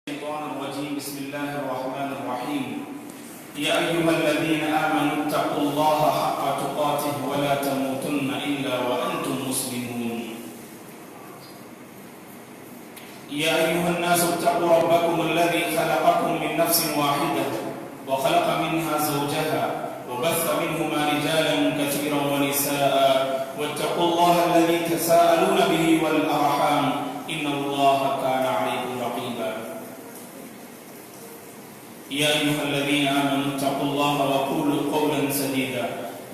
الشيطان الرجيم بسم الله الرحمن الرحيم يا أيها الذين آمنوا اتقوا الله حق تقاته ولا تموتن إلا وأنتم مسلمون يا أيها الناس اتقوا ربكم الذي خلقكم من نفس واحدة وخلق منها زوجها وبث منهما رجالا كثيرا ونساء واتقوا الله الذي تساءلون به والأرحام إن الله كان عليكم رقيبا يا أيها الذين آمنوا اتقوا الله وقولوا قولا سديدا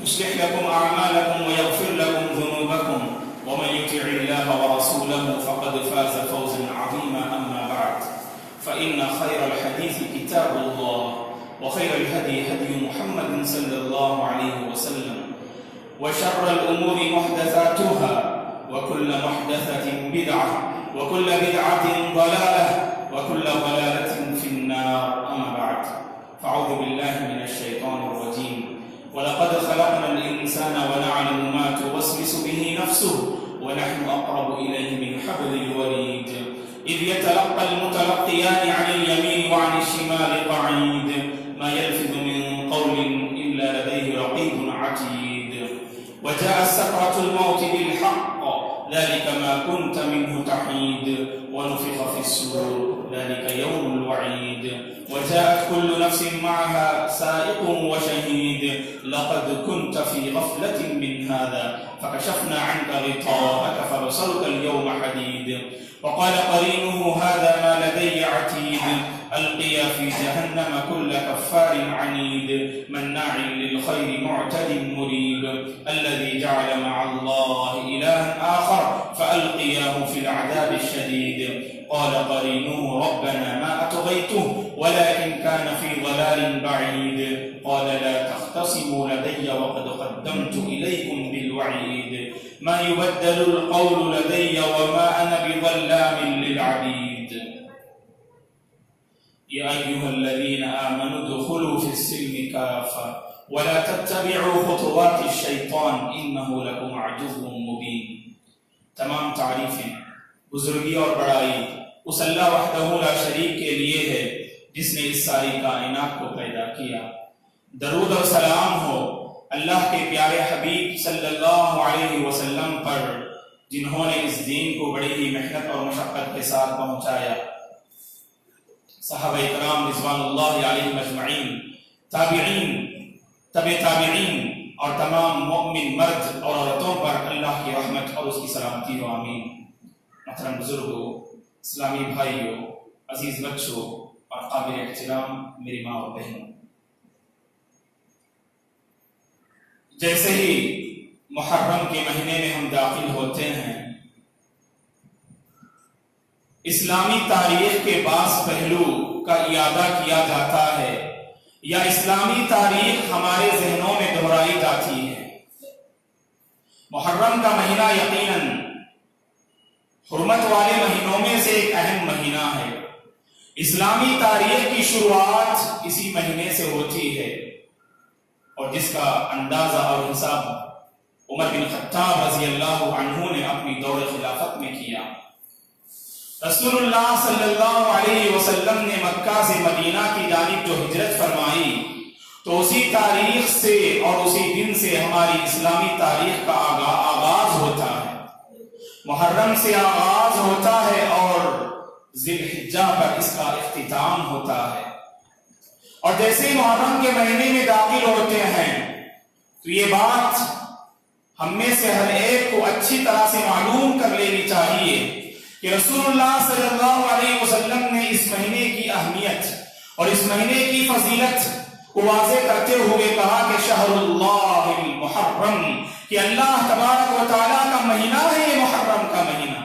يصلح لكم أعمالكم ويغفر لكم ذنوبكم ومن يطع الله ورسوله فقد فاز فوزا عظيما أما بعد فإن خير الحديث كتاب الله وخير الهدي هدي محمد صلى الله عليه وسلم وشر الأمور محدثاتها وكل محدثة بدعة وكل بدعة ضلالة وكل ضلالة في النار أما بعد فأعوذ بالله من الشيطان الرجيم ولقد خلقنا الإنسان ونعلم ما توسوس به نفسه ونحن أقرب إليه من حبل الوريد إذ يتلقى المتلقيان عن اليمين وعن الشمال قعيد ما يلفظ من قول إلا لديه رقيب عتيد وجاءت سكرة الموت بالحق ذلك ما كنت منه تحيد ونفخ في الصور ذلك يوم الوعيد وجاءت كل نفس معها سائق وشهيد لقد كنت في غفلة من هذا فكشفنا عنك غطاءك فبصرك اليوم حديد وقال قرينه هذا ما لدي عتيد ألقيا في جهنم كل كفار عنيد مناع للخير معتد مريب الذي جعل مع الله إلها آخر فألقياه في العذاب الشديد قال قرينه ربنا ما أطغيته ولكن كان في ضلال بعيد قال لا تختصموا لدي وقد قدمت إليكم بالوعيد ما يبدل القول لدي وما أنا بظلام للعبيد يا أيها الذين آمنوا ادخلوا في السلم كافة ولا تتبعوا خطوات الشيطان إنه لكم عدو مبين تمام تعریفیں بزرگی اور بڑائی اس اللہ وحدہ لا شریک کے لیے ہے جس نے اس ساری کائنات کو پیدا کیا. درود اور سلام ہو اللہ کے پیارے حبیب صلی اللہ علیہ وسلم پر جنہوں نے اس دین کو بڑی ہی محنت اور مشقت کے ساتھ پہنچایا. صحابہ اکرام رضوان اللہ علیہم اجمعین، تابعین، تبع تابعین اور تمام مؤمن مرد اور عورتوں پر اللہ کی رحمت اور اس کی سلامتی و آمین. محترم بزرگوں، اسلامی بھائیوں، عزیز بچوں اور قابل احترام میری ماں اور بہنوں، جیسے ہی محرم کے مہینے میں ہم داخل ہوتے ہیں، اسلامی تاریخ کے بعض پہلو کا اعادہ کیا جاتا ہے یا اسلامی تاریخ ہمارے ذہنوں میں دہرائی جاتی ہے. محرم کا مہینہ یقیناً حرمت والے مہینوں میں سے ایک اہم مہینہ ہے. اسلامی تاریخ کی شروعات اسی مہینے سے ہوتی ہے اور جس کا اندازہ اور حساب عمر بن خطاب رضی اللہ عنہ نے اپنی دور خلافت میں کیا. رسول اللہ صلی اللہ علیہ وسلم نے مکہ سے مدینہ کی جانب جو ہجرت فرمائی تو اسی تاریخ سے اور اسی دن سے ہماری اسلامی تاریخ کا آغاز ہوتا ہے. محرم سے آغاز ہوتا ہے اور ذی الحجہ پر اس کا اختتام ہوتا ہے. اور جیسے محرم کے مہینے میں داخل ہوتے ہیں تو یہ بات ہم میں سے ہر ایک کو اچھی طرح سے معلوم کر لینی چاہیے کہ رسول اللہ صلی اللہ علیہ وسلم نے اس مہینے کی اہمیت اور اس مہینے کی فضیلت کو واضح کرتے ہوئے کہا کہ شہر اللہ المحرم، کہ اللہ تبارک و تعالیٰ کا مہینہ ہے یہ محرم کا مہینہ.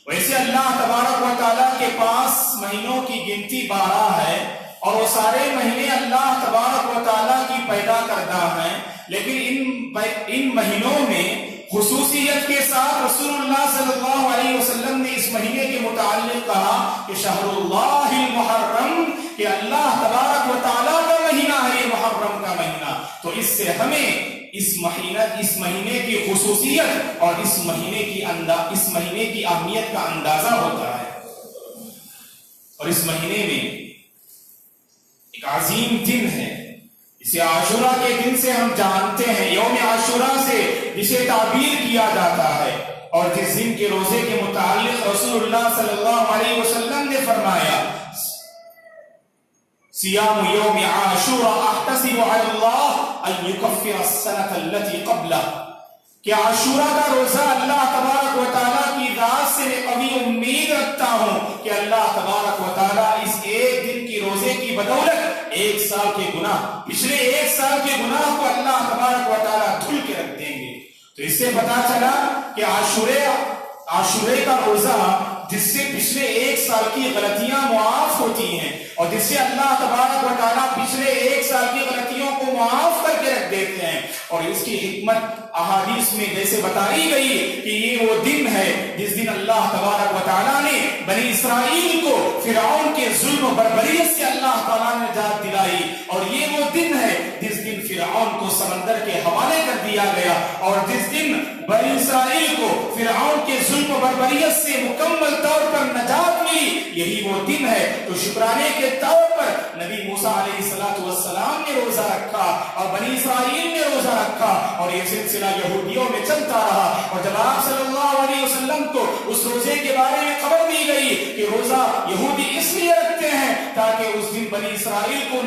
ویسے اللہ تبارک و تعالیٰ کے پاس مہینوں کی گنتی 12 ہے اور وہ سارے مہینے اللہ تبارک و تعالیٰ کی پیدا کردہ ہیں، لیکن ان مہینوں میں خصوصیت کے ساتھ رسول اللہ صلی اللہ علیہ وسلم نے اس مہینے کے متعلق کہا کہ شہر اللہ المحرم، کہ اللہ تبارک و تعالیٰ کا مہینہ ہے یہ محرم کا مہینہ. تو اس سے ہمیں اس مہینے کی خصوصیت اور اس مہینے کی اہمیت کا اندازہ ہوتا ہے. اور اس مہینے میں ایک عظیم دن ہے جسے عاشورہ کے دن سے ہم جانتے ہیں، یوم عاشورہ سے جسے تعبیر کیا جاتا ہے، اور جس دن کے روزے کے متعلق رسول اللہ صلی اللہ علیہ وسلم نے فرمایا صیام یوم عاشورہ احتسب علی اللہ ان یکفر السنۃ التي قبلہ، کہ عاشورہ کا روزہ اللہ تبارک و تعالیٰ کی ذات سے میں قوی امید رکھتا ہوں کہ اللہ تبارک و تعالیٰ اس ایک دن کی روزے کی بدولت ایک سال کے گناہ، پچھلے ایک سال کے گناہ کو اللہ تبارک و تعالیٰ دھل کے رکھ دیں گے۔ تو اس سے پتا چلا کہ عاشورے کا روزہ جس سے پچھلے ایک سال کی غلطیاں معاف ہوتی ہیں، اور جس سے اللہ تبارک و تعالیٰ پچھلے ایک سال کی غلطیوں کو معاف کر کے رکھ دیتے ہیں، اور اس کی حکمت احادیث میں جیسے بتائی گئی کہ یہ وہ دن ہے جس دن اللہ تبارک و تعالیٰ نے بنی اسرائیل کو فرعون کے ظلم و بربریت سے اللہ تعالیٰ نے نجات دلائی، اور یہ وہ دن ہے جس دن فرعون کو سمندر کے حوالے کر دیا گیا، اور جس دن بنی اسرائیل کو فرعون کے ظلم و بربریت سے مکمل طور پر نجات ملی، یہی وہ دن ہے۔ تو شکرانے کے طور پر نبی موسیٰ علیہ السلام نے روزہ رکھا اور بنی اسرائیل نے روزہ رکھا، اور یہ سلسلہ یہودیوں میں چلتا رہا، اور جب آپ صلی اللہ علیہ وسلم کو اس روزے کے بارے میں خبر دی گئی کہ روزہ یہودی اس لیے رکھتے ہیں تاکہ اس دن بنی اسرائیل کو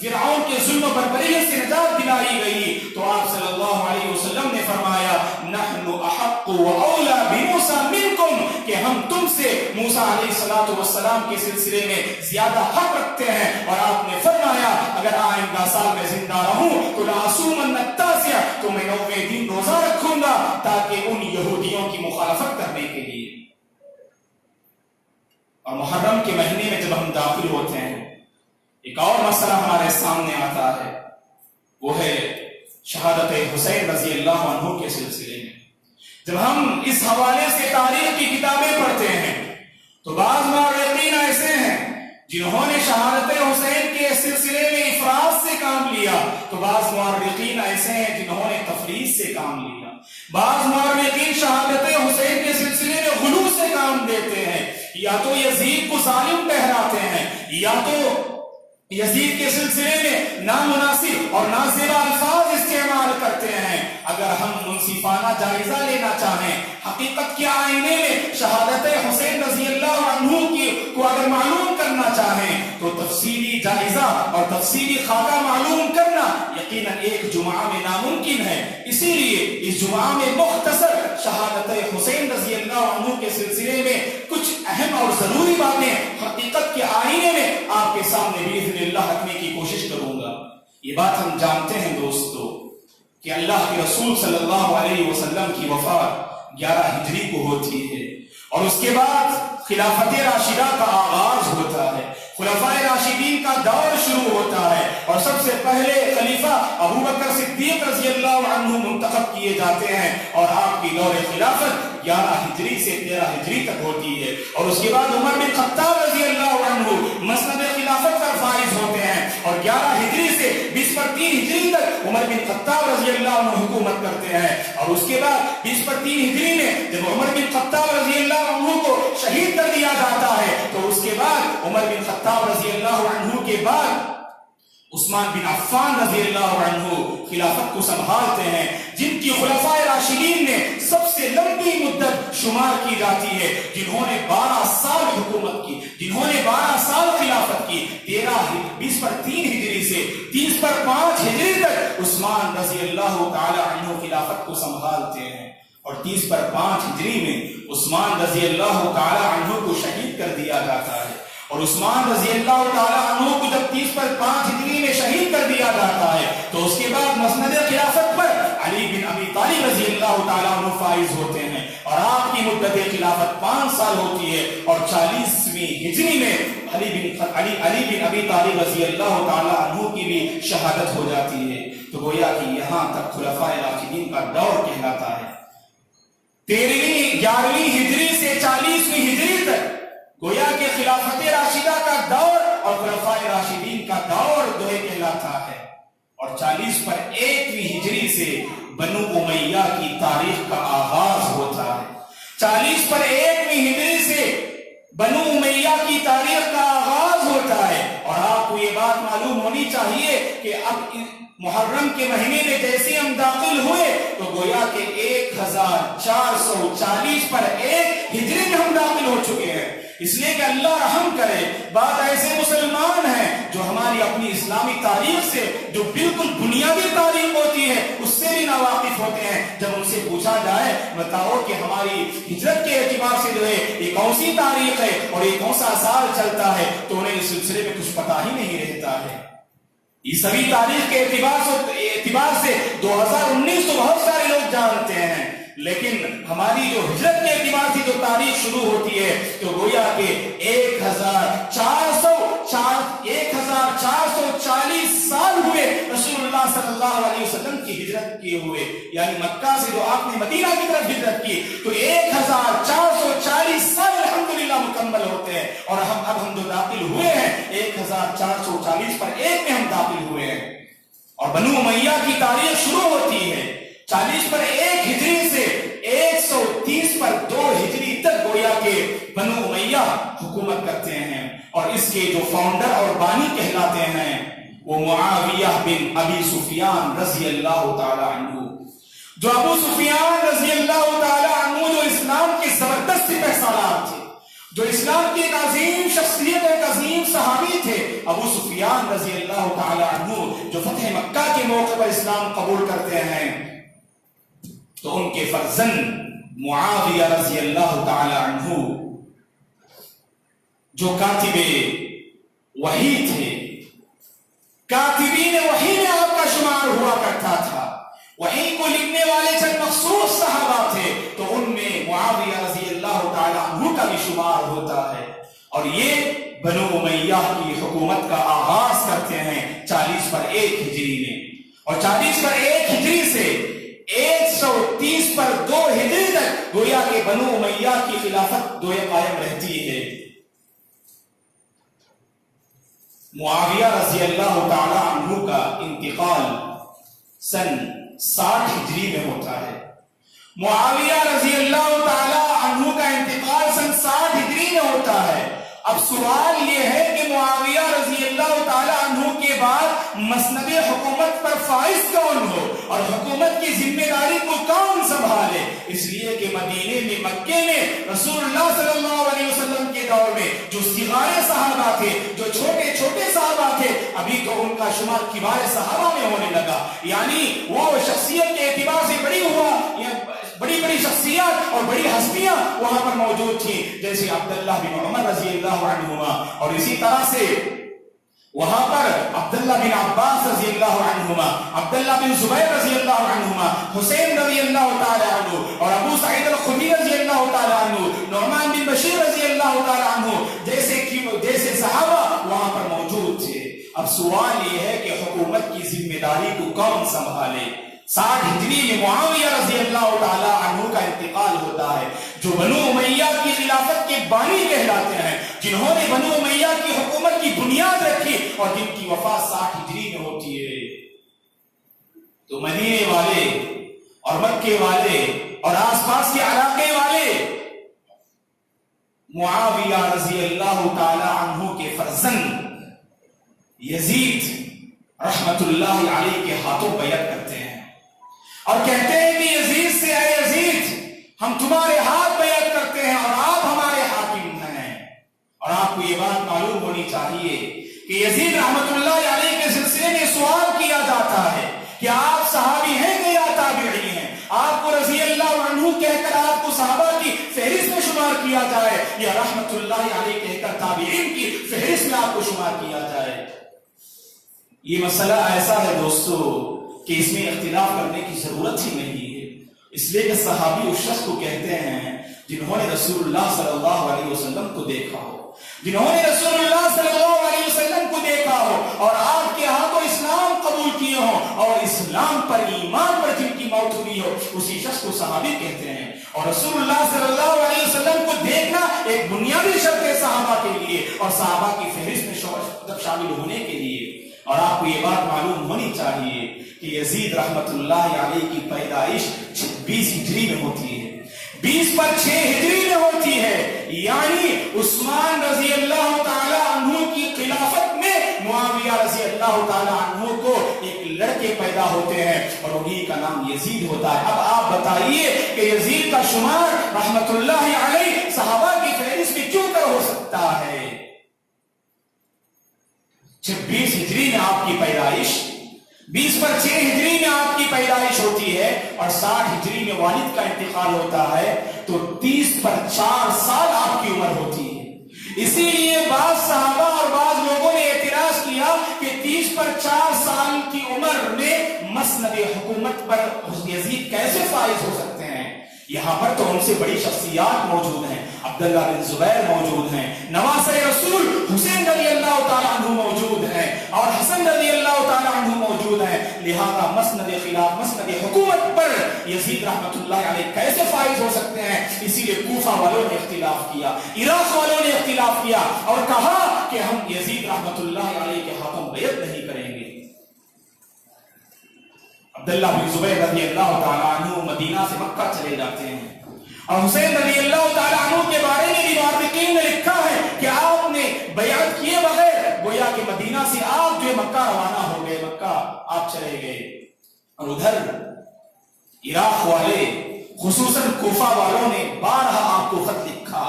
فرعون کے ظلم و بربریت سے نجات دلائی گئی، تو آپ صلی اللہ علیہ وسلم نے فرمایا نحن احق واولی بموسیٰ منکم، کہ ہم تم سے موسیٰ علیہ السلام کے سلسلے میں زیادہ حق رکھتے ہیں، اور آپ نے فرمایا اگر آئندہ سال میں زندہ رہوں تو لأصومن التاسع، تو میں 9ویں دن روزہ رکھوں گا تاکہ ان یہودیوں کی مخالفت کرنے کے لیے۔ اور محرم کے مہینے میں جب ہم داخل ہوتے ہیں ایک اور مسئلہ ہمارے سامنے آتا ہے، وہ ہے شہادت حسین رضی اللہ عنہ کے سلسلے میں۔ جب ہم اس حوالے سے تاریخ کی کتابیں پڑھتے ہیں تو بعض مورخین ایسے ہیں جنہوں نے شہادت حسین کے سلسلے میں افراد سے کام لیا، تو بعض مورخین ایسے ہیں جنہوں نے تفریط سے کام لیا، بعض مورخین شہادت حسین کے سلسلے میں غلو سے کام دیتے ہیں، یا تو یزید کو ظالم ٹھہراتے ہیں، یا تو یزید کے سلسلے میں نامناسب اور نازیبا الفاظ استعمال کرتے ہیں۔ اگر ہم منصفانہ جائزہ لینا چاہیں، حقیقت کے آئینے میں شہادت حسین رضی اللہ عنہ کو اگر معلوم کرنا چاہیں تو تفصیلی جائزہ اور تفصیلی خاکہ معلوم کرنا یقیناً ایک جمعہ میں ناممکن ہے، اسی لیے اس جمعہ میں مختصر شہادت حسین رضی اللہ عنہ کے سلسلے میں کچھ اہم اور ضروری باتیں حقیقت کے آئینے میں آپ کے سامنے باذن اللہ رکھنے کی کوشش کروں گا۔ یہ بات ہم جانتے ہیں دوستو کہ اللہ کے رسول صلی اللہ علیہ وسلم کی وفات 11 ہجری کو ہوتی ہے، اور اس کے بعد خلافت راشدہ کا آغاز ہوتا ہے، خلفائے راشدین کا دور شروع ہوتا ہے، اور سب سے پہلے خلیفہ ابو بکر صدیق رضی اللہ عنہ منتخب کیے جاتے ہیں، اور آپ کی دور خلافت 11 ہجری سے 13 ہجری تک ہوتی ہے، اور اس کے بعد عمر بن خطاب رضی اللہ عنہ مسند خلافت پر فائز ہوتے ہیں، اور 11 ہجری سے 20/3 ہجری تک عمر بن خطاب رضی اللہ عنہ حکومت کرتے ہیں، اور اس کے بعد 20/3 ہجری میں جب عمر بن خطاب رضی اللہ عنہ کو شہید کر دیا جاتا ہے تو اس کے بعد عمر بن خطاب رضی اللہ عنہ کے بعد عثمان بن عفان رضی اللہ عنہ خلافت کو سنبھالتے ہیں، جن کی خلفائے راشدین نے سب سے لمبی مدت شمار کی جاتی ہے، جنہوں نے 12 سال حکومت کی، جنہوں نے 12 سال خلافت کی۔ 20/3 ہجری سے 30/5 ہجری تک عثمان رضی اللہ تعالی عنہ خلافت کو سنبھالتے ہیں، اور 30/5 ہجری میں عثمان رضی اللہ تعالی عنہ کو شہید کر دیا جاتا ہے، اور عثمان رضی اللہ تعالی عنہ کو جب 30/5 ہجری میں شہید کر دیا جاتا ہے تو اس کے بعد مسند خلافت پر علی بن ابی طالب رضی اللہ تعالی عنہ فائز ہوتے ہیں، اور آپ کی مدت خلافت 5 سال ہوتی ہے، اور 40ویں ہجری میں علی بن ابی طالب رضی اللہ تعالی عنہ کی بھی شہادت ہو جاتی ہے۔ تو گویا کہ یہاں تک خلفائے راشدین کا دور کہلاتا ہے۔ 13ویں 11ویں ہجری سے 40ویں ہجری تک گویا کہ خلافت راشدہ کا دور اور خلفائے راشدین کا دور دوئے کہلاتا ہے، اور 40/1 ہجری سے بنو امیہ کی تاریخ کا آغاز ہوتا ہے۔ 40/1 ہجری سے بنو امیہ امیہ کی تاریخ کا آغاز ہوتا ہے. اور آپ کو یہ بات معلوم ہونی چاہیے کہ اب محرم کے مہینے میں جیسے ہم داخل ہوئے تو گویا کہ 1440 پر 1 ہجری میں ہم داخل ہو چکے ہیں. اس لیے کہ اللہ رحم کرے، بعض ایسے مسلمان ہیں جو ہماری اپنی اسلامی تاریخ سے جو بالکل بنیادی تاریخ ہوتی ہے اس سے بھی ناواقف ہوتے ہیں. جب ان سے پوچھا جائے بتاؤ کہ ہماری ہجرت کے اعتبار سے جو ہے یہ کون سی تاریخ ہے اور یہ کون سا سال چلتا ہے، تو انہیں اس سلسلے میں کچھ پتہ ہی نہیں رہتا ہے. یہ سبھی تاریخ کے اعتبار سے 2019 تو بہت سارے لوگ جانتے ہیں، لیکن ہماری جو ہجرت کے اعتبار سے جو تاریخ شروع ہوتی ہے تو گویا کہ 1440 سال ہوئے رسول اللہ صلی اللہ علیہ وسلم کی ہجرت کیے ہوئے. یعنی مکہ سے جو آپ نے مدینہ کی طرف ہجرت کی تو 1440 سال الحمدللہ مکمل ہوتے ہیں. اور ہم جو داخل ہوئے ہیں 1440 پر 1 میں ہم داخل ہوئے ہیں. اور بنو امیہ کی تاریخ شروع ہوتی ہے 40 پر 1 ہجری سے 130 پر 2 ہجری تک گویا کہ بنو امیہ حکومت کرتے ہیں. اور اس کے جو فاؤنڈر اور بانی کہلاتے ہیں وہ معاویہ بن ابی سفیان رضی اللہ تعالی عنہ. جو ابو سفیان رضی اللہ تعالی عنہ جو اسلام کے زبردست سپہ سالار تھے، جو اسلام کی ایک عظیم شخصیت، ایک عظیم صحابی تھے. ابو سفیان رضی اللہ تعالی عنہ جو فتح مکہ کے موقع پر اسلام قبول کرتے ہیں تو ان کے فرزند معاویہ رضی اللہ تعالی عنہ جو کاتب وحی تھے، کاتبین وحی میں آپ کا شمار ہوا کرتا تھا، وحی کو لکھنے والے چند مخصوص صحابہ تھے تو ان میں معاویہ رضی اللہ تعالی عنہ کا بھی شمار ہوتا ہے. اور یہ بنو امیہ کی حکومت کا آغاز کرتے ہیں 40 پر 1 ہجری میں. اور 40 پر 1 ہجری سے 130 پر 2 ہجری تک گویا کہ بنو امیہ کی خلافت قائم رہتی ہے. معاویہ رضی اللہ تعالی عنہ کا انتقال سن 60 ہجری میں ہوتا ہے. معاویہ رضی اللہ تعالی عنہ کا انتقال سن 60 ہجری میں ہوتا ہے. اب سوال یہ ہے کہ معاویہ رضی اللہ تعالی عنہ کے بعد مسند حکومت پر فائز کون ہو اور حکومت کی ذمہ داری کو کون سنبھالے. اس لیے کہ مدینے میں، مکے میں رسول اللہ صلی اللہ علیہ وسلم کے دور میں جو صغار صحابہ تھے، جو چھوٹے چھوٹے صحابہ تھے، ابھی تو ان کا شمار کبار صحابہ میں ہونے لگا. یعنی وہ شخصیت کے اعتبار سے بڑی بڑی شخصیات اور بڑی ہستیاں وہاں پر موجود تھیں، جیسے عبداللہ بن عمر رضی اللہ عنہما، اور اسی طرح سے وہاں پر عبداللہ بن عباس رضی اللہ عنہما، عبداللہ بن زبیر رضی اللہ عنہما، حسین رضی اللہ تعالی عنہ، اور ابو سعید الخدری رضی اللہ تعالی عنہ، نعمان بن بشیر رضی اللہ تعالی عنہ جیسے صحابہ وہاں پر موجود تھے. اب سوال یہ ہے کہ حکومت کی ذمہ داری کو کون سنبھالے. 60 ہجری میں معاویہ رضی اللہ تعالی عنہ کا انتقال ہوتا ہے، جو بنو امیہ کی خلافت کے بانی کہلاتے ہیں، جنہوں نے بنو امیہ کی حکومت کی بنیاد رکھی اور جن کی وفات 60 ہجری میں ہوتی ہے. تو مدینے والے اور مکے والے اور آس پاس کے علاقے والے معاویہ رضی اللہ تعالی عنہ کے فرزند یزید رحمت اللہ علیہ کے ہاتھوں بیعت کرتے ہیں اور کہتے ہیں کہ یزید سے، اے یزید، ہم تمہارے ہاتھ بیعت کرتے ہیں اور آپ ہمارے حاکم ہیں. اور آپ کو یہ بات معلوم ہونی چاہیے کہ یزید رحمت اللہ علیہ کے سلسلے میں سوال کیا جاتا ہے کہ آپ صحابی ہیں کہ یا تابعی ہیں؟ آپ کو رضی اللہ عنہ کہہ کر آپ کو صحابہ کی فہرست میں شمار کیا جائے یا رحمت اللہ علیہ کہہ کر تابعین کی فہرست میں آپ کو شمار کیا جائے؟ یہ مسئلہ ایسا ہے دوستو کہ اس میں اختلاف کرنے کی ضرورت ہی نہیں ہے. اس لیے کہ صحابی اس شخص کو کہتے ہیں جنہوں نے رسول اللہ صلی اللہ علیہ وسلم کو دیکھا ہو، جنہوں نے رسول اللہ صلی اللہ علیہ وسلم کو دیکھا ہو اور آپ کے ہاتھوں اسلام قبول کیے ہوں اور اسلام پر، ایمان پر جن کی موت ہوئی ہو، اسی شخص کو صحابی کہتے ہیں. اور رسول اللہ صلی اللہ علیہ وسلم کو دیکھنا ایک بنیادی شرط ہے صحابہ کے لیے اور صحابہ کی فہرست میں شامل ہونے کے لیے. اور آپ کو یہ بات معلوم ہونی چاہیے کہ یزید رحمت اللہ علیہ کی پیدائش 20 ہجری میں ہوتی ہے، 20 پر 6 ہجری میں ہوتی ہے. یعنی عثمان رضی اللہ تعالی عنہ کی خلافت میں معاویہ رضی اللہ تعالی عنہ کو ایک لڑکے پیدا ہوتے ہیں اور انہی کا نام یزید ہوتا ہے. اب آپ بتائیے کہ یزید کا شمار رحمت اللہ علیہ صحابہ کی فہرست میں کیوں کر ہو سکتا ہے؟ 26 ہجری میں آپ کی پیدائش، 20/6 ہجری میں آپ کی پیدائش ہوتی ہے اور 60 ہجری میں والد کا انتقال ہوتا ہے، تو 30/4 سال آپ کی عمر ہوتی ہے. اسی لیے بعض صحابہ اور بعض لوگوں نے اعتراض کیا کہ 30/4 سال کی عمر میں مسند حکومت پر یزید کیسے فائز ہو سکتے ہیں؟ یہاں پر تو ان سے بڑی شخصیات موجود ہیں. عبداللہ بن زبیر موجود ہیں، نواسۂ رسول حسین رضی اللہ تعالیٰ عنہ موجود ہیں اور حسن رضی اللہ تعالیٰ عنہ موجود ہیں. لہذا مسند حکومت پر یزید رحمت اللہ علیہ کیسے فائز ہو سکتے ہیں؟ اسی لیے کوفہ والوں نے اختلاف کیا، عراق والوں نے اختلاف کیا اور کہا کہ ہم یزید رحمت اللہ علیہ کے ہاتھوں بیعت نہیں کریں گے. عبداللہ بن زبیر رضی اللہ تعالیٰ عنہ مدینہ سے مکہ چلے جاتے ہیں اور حسین رضی اللہ تعالیٰ عنہ کے بارے میں بھی محققین نے لکھا ہے کہ آپ نے بیعت کیے بغیر گویا کہ مدینہ سے آپ جو مکہ روانہ ہو گئے، مکہ آپ چلے گئے. اور ادھر عراق والے خصوصاً کوفہ والوں نے بارہا آپ کو خط لکھا.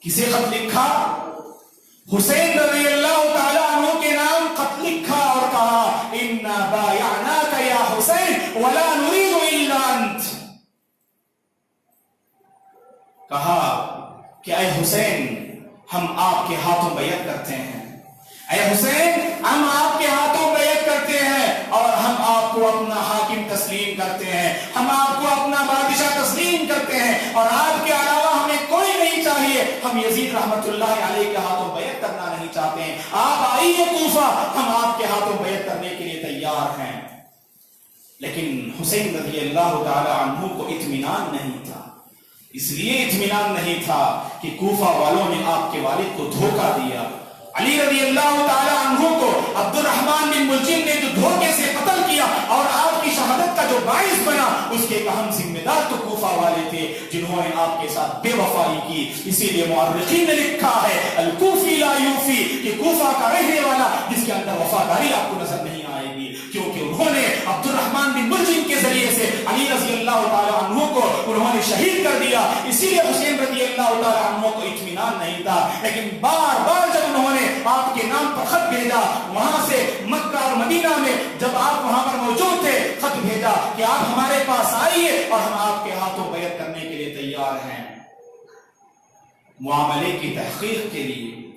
کسے خط لکھا؟ حسین رضی اللہ تعالیٰ عنہ کے نام خط لکھا اور کہا اِنَّا بَایَعْنَاكَ يَا حُسَيْنَ وَلَا نُرِيدُ إِلَّا أَنْتَ. کہا کہ اے حسین ہم آپ کے ہاتھوں بیعت کرتے ہیں، اے حسین ہم آپ کے ہاتھوں بیعت کرتے ہیں اور ہم آپ کو اپنا حاکم تسلیم کرتے ہیں، ہم آپ کو اپنا بادشاہ تسلیم کرتے ہیں اور آپ کے علاوہ ہمیں کوئی نہیں چاہیے. ہم یزید رحمت اللہ علیہ کے ہاتھوں بیعت کرنا نہیں چاہتے ہیں. آپ آئیے کوفہ، ہم آپ کے ہاتھوں بیعت کرنے کے لیے تیار ہیں. لیکن حسین رضی اللہ تعالی عنہ کو اطمینان نہیں تھا. اس لیے اطمینان نہیں تھا کہ کوفہ والوں نے آپ کے والد کو دھوکہ دیا. علی رضی اللہ تعالی عنہ کو عبد الرحمن بن ملجم نے جو دھوکے سے قتل کیا اور آپ کی شہادت کا جو باعث بنا، اس کے اہم ذمہ دار تو کوفہ والے تھے جنہوں نے آپ کے ساتھ بے وفائی کی. اسی لیے مورخین نے لکھا ہے الکوفی لا یوفی، کہ کوفہ کا رہنے والا جس کے اندر وفاداری آپ کو نظر نہیں آئے گی، کیونکہ انہوں نے عبد الرحمن بن ملجم کے ذریعے سے علی رضی اللہ تعالی عنہ کو انہوں نے شہید کر دیا. اسی لیے حسین رضی اللہ تعالی عنہ کو اطمینان نہیں تھا. لیکن بار بار جب انہوں نے آپ کے نام پر خط بھیجا، وہاں سے مکہ اور مدینہ میں جب آپ وہاں پر موجود تھے، خط بھیجا کہ آپ ہمارے پاس آئیے اور ہم آپ کے ہاتھوں بیعت کرنے کے لیے تیار ہیں. معاملے کی تحقیق کے لیے،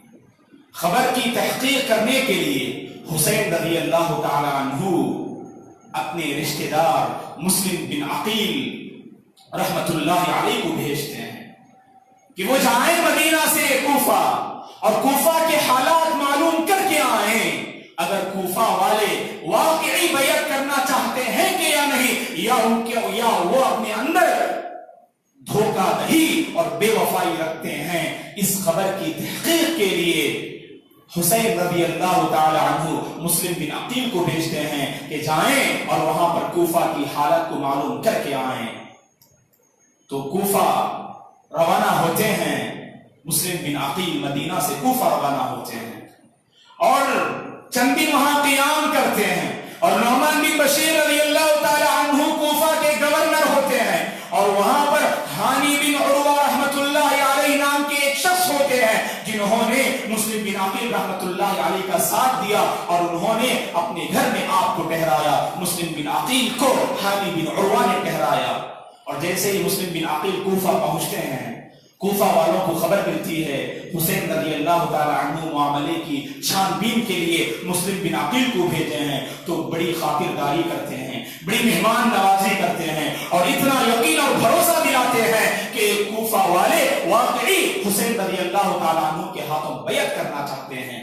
خبر کی تحقیق کرنے کے لیے حسین رضی اللہ تعالی عنہ اپنے رشتہ دار مسلم بن عقیل رحمت اللہ علیہ کو بھیجتے ہیں کہ وہ جائیں مدینہ سے کوفہ اور کوفہ کے حالات معلوم کر کے آئیں. اگر کوفہ والے واقعی بیعت کرنا چاہتے ہیں کہ یا نہیں، یا وہ اپنے اندر دھوکہ دہی اور بے وفائی رکھتے ہیں. اس خبر کی تحقیق کے لیے حسین رضی اللہ تعالی عنہ مسلم بن عقیل کو بھیجتے ہیں کہ جائیں اور وہاں پر کوفہ کی حالت کو معلوم کر کے آئیں. تو کوفہ روانہ ہوتے ہیں، مسلم بن عقیل مدینہ سے کوفہ روانہ ہوتے ہیں اور چند دن وہاں قیام کرتے ہیں. اور نعمان بن بشیر رضی اللہ تعالی عنہ کوفہ کے گورنر ہوتے ہیں اور وہاں پر ہانی بن عروہ رحمت اللہ علیہ نام کے ایک شخص ہوتے ہیں جنہوں نے مسلم بن عقیل رحمت اللہ علیہ کا ساتھ دیا اور انہوں نے اپنے گھر میں آپ کو ٹھہرایا. مسلم بن عقیل کو ہانی بن عروہ نے ٹھہرایا. اور جیسے ہی مسلم بن عقیل کوفہ پہنچتے ہیں، کوفہ والوں کو خبر ملتی ہے حسین رضی اللہ تعالی عنہ معاملے کی چھان بین کے لیے مسلم بن عقیل کو بھیجے ہیں. تو بڑی خاطرداری کرتے ہیں، بڑی مہمان نوازی کرتے ہیں اور اتنا یقین اور بھروسہ دلاتے ہیں کہ کوفہ والے واقعی حسین رضی اللہ تعالی عنہ کے ہاتھوں بیعت کرنا چاہتے ہیں.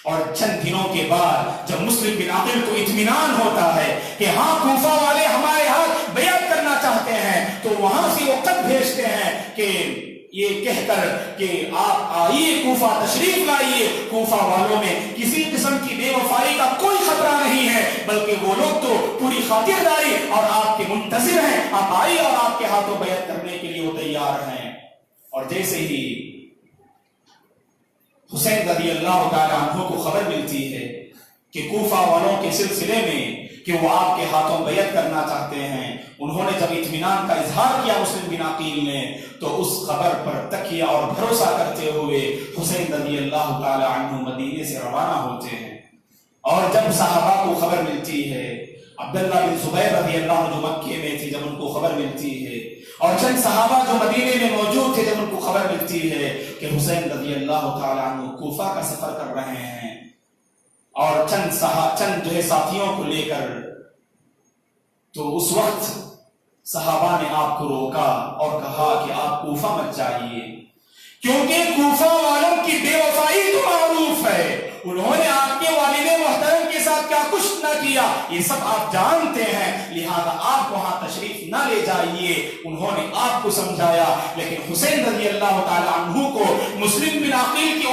اور چند دنوں کے بعد جب مسلم بن عقیل کو اطمینان ہوتا ہے کہ ہاں کوفہ والے ہمارے ہاتھ بیعت کرنا چاہتے ہیں، تو وہاں سے وہ خط بھیجتے ہیں کہ یہ کہہ کر کہ آپ آئیے کوفہ، تشریف لائیے. کوفہ والوں میں کسی قسم کی بے وفائی کا کوئی خطرہ نہیں ہے، بلکہ وہ لوگ تو پوری خاطرداری اور آپ کے منتظر ہیں. آپ آئیے اور آپ کے ہاتھوں بیعت کرنے کے لیے وہ تیار ہیں. اور جیسے ہی حسین رضی اللہ تعالیٰ عنہ کو خبر ملتی ہے کہ کوفہ والوں کے سلسلے میں کہ وہ آپ کے ہاتھوں بیعت کرنا چاہتے ہیں، انہوں نے جب اطمینان کا اظہار کیا مسلم بن عقیل نے، تو اس خبر پر تکیہ اور بھروسہ کرتے ہوئے حسین رضی اللہ تعالی عنہ مدینے سے روانہ ہوتے ہیں۔ اور جب صحابہ کو خبر ملتی ہے، عبداللہ بن زبیر رضی اللہ عنہ جو مکے میں تھے، جب ان کو خبر ملتی ہے، اور چند صحابہ جو مدینے میں موجود تھے، جب ان کو خبر ملتی ہے کہ حسین رضی اللہ تعالی عنہ کوفہ کا سفر کر رہے ہیں، اور چند جو ہے ساتھیوں کو لے کر، تو اس وقت صحابہ نے آپ کو روکا اور کہا کہ آپ کوفہ مت جائیے، کیونکہ کوفہ والوں کی بے وفائی تو معروف ہے، انہوں نے آپ کے والد محترم کے ساتھ کیا کچھ نہ کیا یہ سب آپ جانتے ہیں، لہذا آپ وہاں تشریف نہ لے جائیے۔ انہوں نے آپ کو سمجھایا، لیکن حسین رضی اللہ تعالی عنہ کو مسلم بن عقیل کی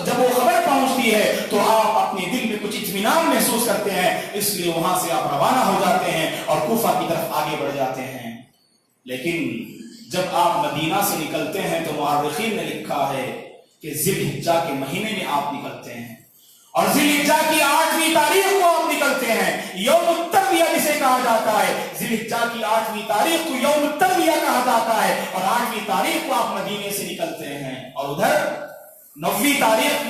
جب وہ خبر پہنچتی ہے تو آپ اپنے دل میں کچھ اطمینان محسوس کرتے ہیں، اس لیے وہاں سے آپ روانہ ہو جاتے ہیں اور کوفہ کی طرف آگے بڑھ جاتے ہیں۔ لیکن جب آپ مدینہ سے نکلتے ہیں تو مورخین نے لکھا ہے کہ ذی الحجہ کے مہینے میں آپ نکلتے ہیں، اور ذی الحجہ کی 8ویں تاریخ کو آپ نکلتے ہیں، یوم الترویہ جسے کہا جاتا ہے، ذی الحجہ کی 8ویں تاریخ کو یوم الترویہ کہا جاتا ہے، اور 8ویں تاریخ کو آپ مدینے سے نکلتے ہیں۔ اور ادھر 9ویں تاریخ،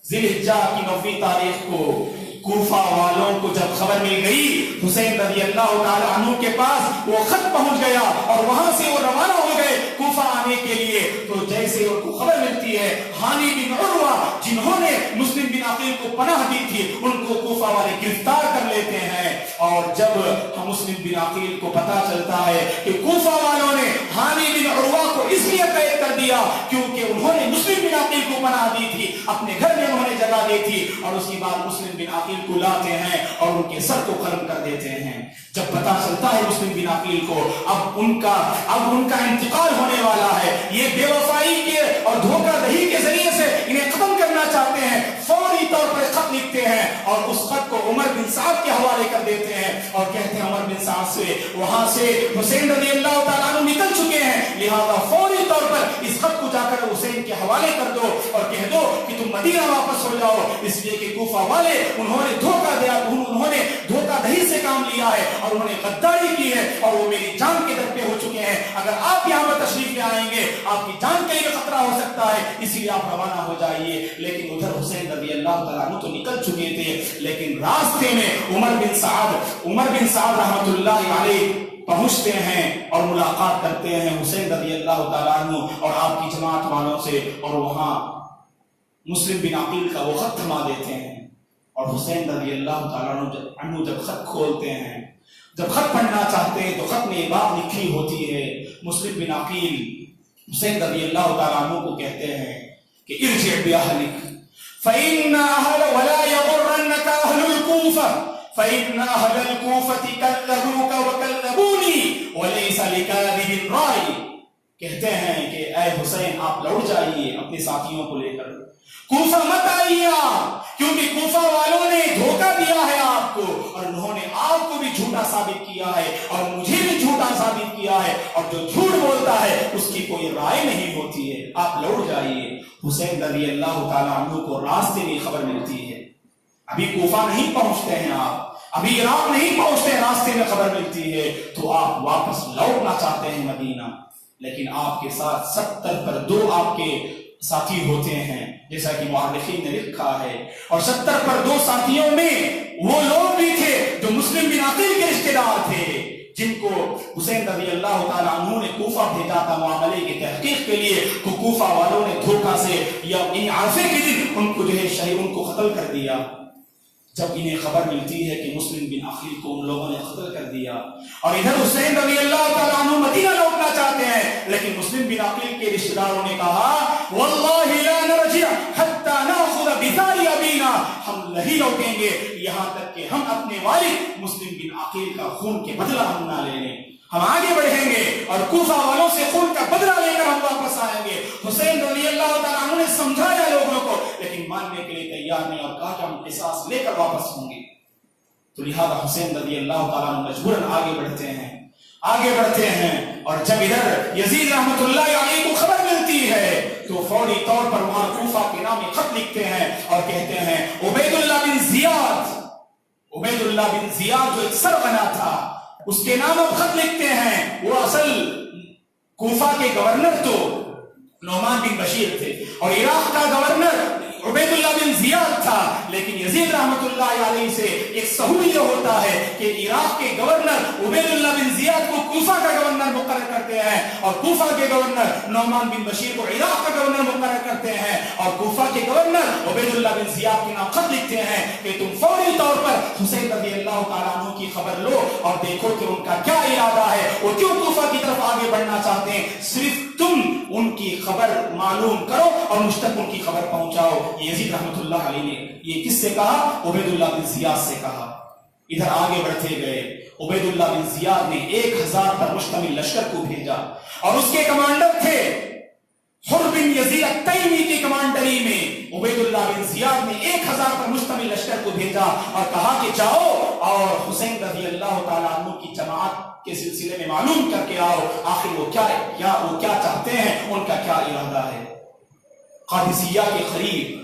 ذی الحجہ کی 9ویں تاریخ کو کوفہ والوں کو جب خبر مل گئی حسین رضی اللہ تعالی عنہ کے پاس وہ خط پہنچ گیا اور وہاں سے وہ روانہ ہو گئے کوفہ آنے کے لیے، تو جیسے ان کو خبر ملتی ہے، ہانی بن عروہ جنہوں نے مسلم بن عقیل کو پناہ دی تھی ان کو کوفہ والے گرفتار کر لیتے ہیں، اور جب مسلم بن عقیل کو پتا چلتا ہے کہ کوفہ والوں نے ہانی بن عروہ کو اس لیے قید کر دیا کیونکہ انہوں نے مسلم بن عقیل کو پناہ دی تھی، اپنے گھر میں انہوں نے جگہ دی تھی، اور اس کے بعد مسلم بن عقیل کو لاتے ہیں اور ان کے سر کو قلم کر دیتے ہیں۔ جب پتا چلتا ہے مسلم بن عقیل کو اب ان کا انتقال ہونے والا ہے، یہ بے وفائی کے اور دھوکہ دہی کے ذریعے سے انہیں ختم کرنا چاہتے ہیں، فوری طور پر خط لکھتے ہیں اور اس خط کو عمر بن سعد کے حوالے کر دیتے ہیں اور کہتے ہیں عمر بن سعد سے وہاں سے حسین رضی اللہ تعالیٰ عنہ نکل چکے ہیں، لہذا فوری طور پر اس خط کو جا کر حسین کے حوالے کر دو اور کہہ دو کہ تم مدینہ واپس ہو جاؤ، اس لیے کہ کوفہ والے انہوں نے دھوکہ دیا، انہوں نے دھوکہ دہی سے کام لیا ہے اور انہوں نے غداری کی ہے اور وہ میری جان کے در پہ ہو چکے ہیں، اگر آپ یہاں پر تشریف لے آئیں گے آپ کی جان کے لیے خطرہ ہو سکتا ہے، اسی لیے آپ روانہ ہو جائیے۔ لیکن ادھر حسین رضی اللہ تعالیٰ عنہ تو نکل چکے تھے، لیکن راستے میں عمر بن سعد رحمۃ اللہ علیہ پہنچتے ہیں اور ملاقات کرتے ہیں حسین رضی اللہ تعالیٰ عنہ اور آپ کی جماعت والوں سے، اور وہاں مسلم بن عقیل کا وہ خط تھما دیتے ہیں، اور حسین رضی اللہ تعالیٰ عنہ جب خط کھولتے ہیں، جب خط پڑھنا چاہتے ہیں تو خط میں یہ بات لکھی ہوتی ہے، مسلم بن عقیل حسین رضی اللہ تعالیٰ عنہ کو کہتے ہیں کہ ارجع بأہلک فإن أهل ولا يغرنك أهل الكوفة فإن أهل الكوفة كذبوك وكذبوني وليس لكاذب رأي۔ کہتے ہیں کہ اے حسین آپ لوٹ جائیے اپنے ساتھیوں کو لے کر، کوفہ مت آئیے آپ، کیونکہ کوفہ والوں نے دھوکہ دیا ہے آپ کو اور انہوں نے آپ کو بھی جھوٹا ثابت کیا ہے اور مجھے بھی جھوٹا ثابت کیا ہے، اور جو جھوٹ بولتا ہے اس کی کوئی رائے نہیں ہوتی ہے، آپ لوٹ جائیے۔ حسین رضی اللہ تعالیٰ عنہ کو راستے میں خبر ملتی ہے، ابھی کوفہ نہیں پہنچتے ہیں آپ، ابھی عراق نہیں پہنچتے، راستے میں خبر ملتی ہے تو آپ واپس لوٹنا چاہتے ہیں مدینہ، لیکن آپ کے ساتھ 70 پر 2 آپ کے ساتھی ہوتے ہیں جیسا کہ مورخین نے لکھا ہے، اور 70 پر 2 ساتھیوں میں وہ لوگ بھی تھے جو مسلم بن عقیل کے رشتہ دار تھے، جن کو حسین رضی اللہ تعالیٰ عنہ نے کوفہ بھیجا تھا معاملے کی تحقیق کے لیے، تو کوفہ والوں نے دھوکہ سے یا عرفے کے دن ان کو جو ہے شہید ان کو قتل کر دیا۔ جب انہیں خبر ملتی ہے کہ مسلم بن عقیل کو ان لوگوں نے قتل کر دیا، اور ادھر حسین رضی اللہ تعالیٰ عنہ مدینہ لوٹنا چاہتے ہیں، لیکن مسلم بن عقیل کے رشتہ داروں نے کہا واللہ لا نرجع حتى ناخذ بثار ابینا، ہم نہیں لوٹیں گے یہاں تک کہ ہم اپنے والد مسلم بن عقیل کا خون کے بدلہ ہم نہ لے لیں، ہم آگے بڑھیں گے اور کوفہ والوں سے خون کا بدلہ لے کر ہم واپس آئیں گے۔ حسین رضی اللہ تعالیٰ عنہ نے سمجھایا لوگوں کو، لیکن ماننے کے لیے تیار نہیں، اور کہا کہ ہم قصاص لے کر واپس ہوں گے۔ تو لہذا حسین رضی اللہ تعالیٰ عنہ مجبوراً آگے بڑھتے ہیں، اور جب ادھر یزید رحمت اللہ علیہ کو خبر ملتی ہے تو فوری طور پر وہاں کوفہ کے نام خط لکھتے ہیں اور کہتے ہیں عبید اللہ بن زیاد جو ایک سرغنا تھا اس کے نام اب خط لکھتے ہیں. وہ اصل کوفہ کے گورنر تو نعمان بن بشیر تھے اور عراق کا گورنر عبید اللہ بن زیاد تھا, لیکن یزید رحمت اللہ علیہ سے ایک سہول یہ ہوتا ہے کہ عراق کے گورنر عبید اللہ بن زیاد کو کوفہ کا گورنر مقرر کرتے ہیں اور کوفہ کے گورنر نعمان بن بشیر کو عراق کا گورنر مقرر کرتے ہیں اور کوفہ کے گورنر عبید اللہ بن زیاد کے نام خط لکھتے ہیں کہ تم فوری طور پر حسین رضی اللہ تعالیٰ عنہ کی خبر لو اور دیکھو کہ ان کا کیا ارادہ ہے, وہ کیوں کوفہ کی طرف آگے بڑھنا چاہتے ہیں, صرف تم ان کی خبر معلوم کرو اور مجھ تک ان کی خبر پہنچاؤ. یزید رحمت اللہ علیہ نے یہ کس سے کہا؟ عبید اللہ بن زیاد سے کہا. ادھر آگے بڑھتے گئے. عبید اللہ بن زیاد نے 1000 پر مشتمل لشکر کو بھیجا اور اس کے کمانڈر تھے حر بن یزید التیمی کی کمانڈری میں. عبید اللہ بن زیاد نے 1000 پر مشتمل لشکر کو بھیجا اور کہا کہ جاؤ اور حسین رضی اللہ تعالیٰ عنہ کی جماعت کے سلسلے میں معلوم کر کے آؤ آخر وہ کیا چاہتے ہیں, ان کا کیا ارادہ ہے. قادسیہ کے قریب,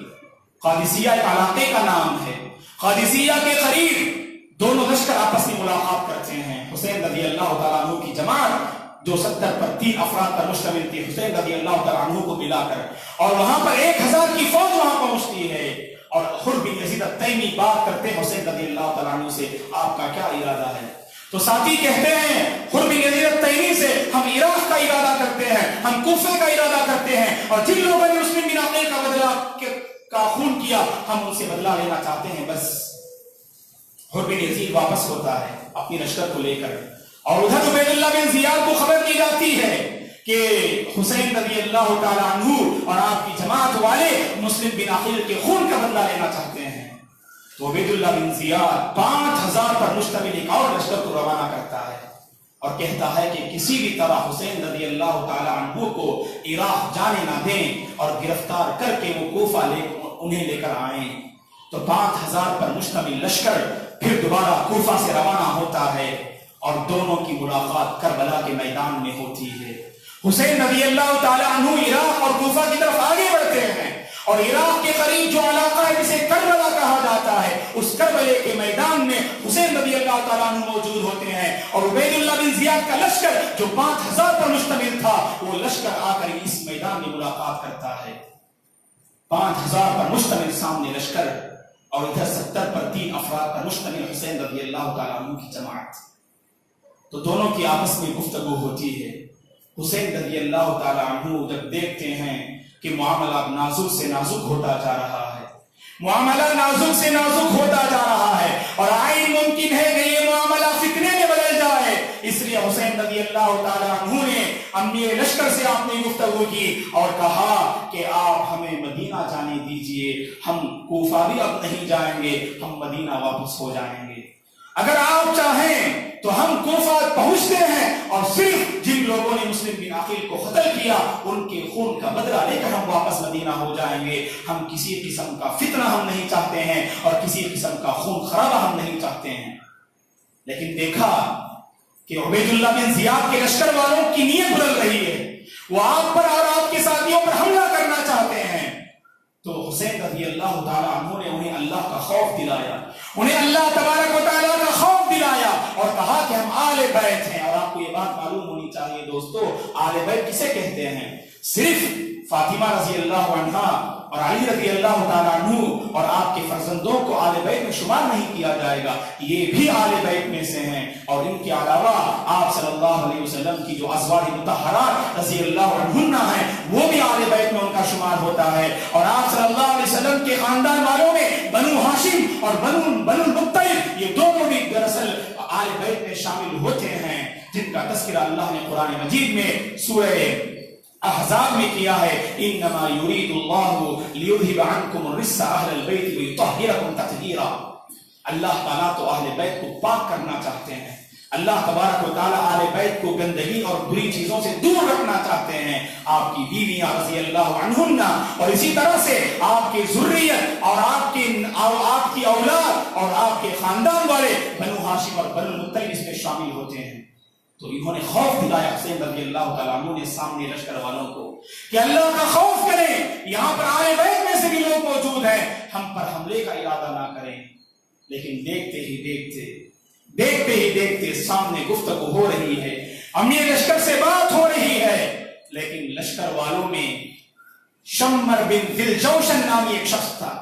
قادسیہ ایک علاقے کا نام ہے, قادسیہ کے قریب دونوں لشکر آپس میں ملاقات کرتے ہیں. حسین رضی اللہ تعالیٰ عنہ کی جماعت جو 70 پر 3 افراد پر مشتمل تھی حسین رضی اللہ تعالیٰ عنہ کو ملا کر, اور وہاں پر 1000 کی فوج وہاں پہنچتی ہے اور حر بن یزید التیمی بات کرتے ہیں حسین رضی اللہ تعالیٰ عنہ سے آپ کا کیا ارادہ ہے. تو ساتھی کہتے ہیں حر بن یزید التیمی سے ہم عراق کا ارادہ کرتے ہیں, ہم کوفے کا ارادہ کرتے ہیں اور جن لوگوں نے مسلم بن عقیل کا بدلہ کا خون کیا ہم ان سے بدلہ لینا چاہتے ہیں. بس حر بن یزید واپس ہوتا ہے اپنی لشکر کو لے کر اور ادھر عبید اللہ بن زیاد کو خبر دی جاتی ہے کہ حسین رضی اللہ تعالیٰ عنہ اور آپ کی جماعت والے مسلم بن عقیل کے خون کا بدلہ لینا چاہتے ہیں. تو عبید اللہ بن زیاد 5000 پر مشتمل ایک اور لشکر کو روانہ کرتا ہے اور کہتا ہے کہ کسی بھی طرح حسین رضی اللہ تعالیٰ عنہ کو عراق جانے نہ دیں اور گرفتار کر کے وہ کوفہ انہیں لے کر آئیں. تو 5000 پر مشتمل لشکر پھر دوبارہ کوفہ سے روانہ ہوتا ہے اور دونوں کی ملاقات کربلا کے میدان میں ہوتی ہے. حسین رضی اللہ تعالیٰ عنہ عراق اور کوفہ کی طرف آگے بڑھتے ہیں اور عراق کے قریب جو علاقہ ہے جسے کربلا کہا جاتا ہے اس کربلے کے میدان میں حسین رضی اللہ تعالیٰ عنہ موجود ہوتے ہیں اور عبید اللہ بن زیاد کا لشکر جو 5000 پر مشتمل تھا وہ لشکر آ کر اس میدان میں ملاقات کرتا ہے. 5000 پر مشتمل سامنے لشکر اور ادھر 70 پر 3 افراد پر مشتمل حسین رضی اللہ تعالیٰ عنہ کی جماعت. تو دونوں کی آپس میں گفتگو ہوتی ہے. حسین رضی اللہ تعالیٰ عنہ جب دیکھتے ہیں کہ معاملہ نازک سے نازک ہوتا جا رہا ہے, معاملہ نازک سے نازک ہوتا جا رہا ہے اور آئین ممکن ہے کہ یہ معاملہ فتنے میں بدل جائے, اس لیے حسین رضی اللہ تعالیٰ عنہ نے امیر لشکر سے آپ نے گفتگو کی اور کہا کہ آپ ہمیں مدینہ جانے دیجئے, ہم کوفہ بھی اب نہیں جائیں گے, ہم مدینہ واپس ہو جائیں گے. اگر آپ چاہیں تو ہم کوفہ پہنچتے ہیں اور صرف جن لوگوں نے مسلم بن عقیل کو قتل کیا ان کے خون کا بدلہ لے کر ہم واپس مدینہ ہو جائیں گے. ہم کسی قسم کا فتنہ ہم نہیں چاہتے ہیں اور کسی قسم کا خون خرابہ ہم نہیں چاہتے ہیں. لیکن دیکھا کہ عبید اللہ بن زیاد کے لشکر والوں کی نیت بدل رہی ہے, وہ آپ پر اور آپ کے ساتھیوں پر حملہ کرنا چاہتے ہیں. تو حسین رضی اللہ تعالیٰ عنہ نے انہیں اللہ کا خوف دلایا, انہیں اللہ تبارک و تعالیٰ کا خوف دلایا اور کہا کہ ہم آل بیت ہیں. اور آپ کو یہ بات معلوم ہونی چاہیے دوستو, آل بیت کسے کہتے ہیں؟ صرف فاطمہ رضی اللہ عنہا اور علی رضی اللہ تعالیٰ عنہ اور آپ کے فرزندوں کو آل بیت میں شمار نہیں کیا جائے گا, یہ بھی آل بیت میں سے ہیں. اور ان کے علاوہ آپ صلی اللہ علیہ وسلم کی جو ازواج مطہرات رضی اللہ عنہن ہیں وہ بھی آل بیت میں ان کا شمار ہوتا ہے. اور آپ صلی اللہ علیہ وسلم کے خاندان والوں میں بنو ہاشم اور بنو المطلب یہ دونوں بھی دراصل آل بیت میں شامل ہوتے ہیں, جن کا تذکرہ اللہ نے قرآن مجید میں سورہ احزاب میں کیا ہے. انما یرید اللہ لیذھب عنکم الرجس اہل البیت ویطہرکم تطہیرا. اللہ تعالیٰ تو اہل بیت کو پاک کرنا چاہتے ہیں. اللہ تبارک و تعالیٰ اہل بیت کو گندگی اور بری چیزوں سے دور رکھنا چاہتے ہیں. آپ کی بیویاں رضی اللہ عنہن اور اسی طرح سے آپ کی ذریت اور آپ کی اولاد اور آپ کے خاندان والے بنو ہاشم اور بنو المطلب اس میں شامل ہوتے ہیں. تو انہوں نے خوف دلایا حسین رضی اللہ تعالیٰ عنہ نے سامنے لشکر والوں کو کہ اللہ کا خوف کریں، یہاں پر آئے بیت میں سے بھی لوگ موجود ہیں، ہم پر حملے کا ارادہ نہ کریں۔ لیکن دیکھتے ہی دیکھتے سامنے گفتگو ہو رہی ہے، امیر لشکر سے بات ہو رہی ہے، لیکن لشکر والوں میں شمر بن ذی الجوشن نامی ایک شخص تھا،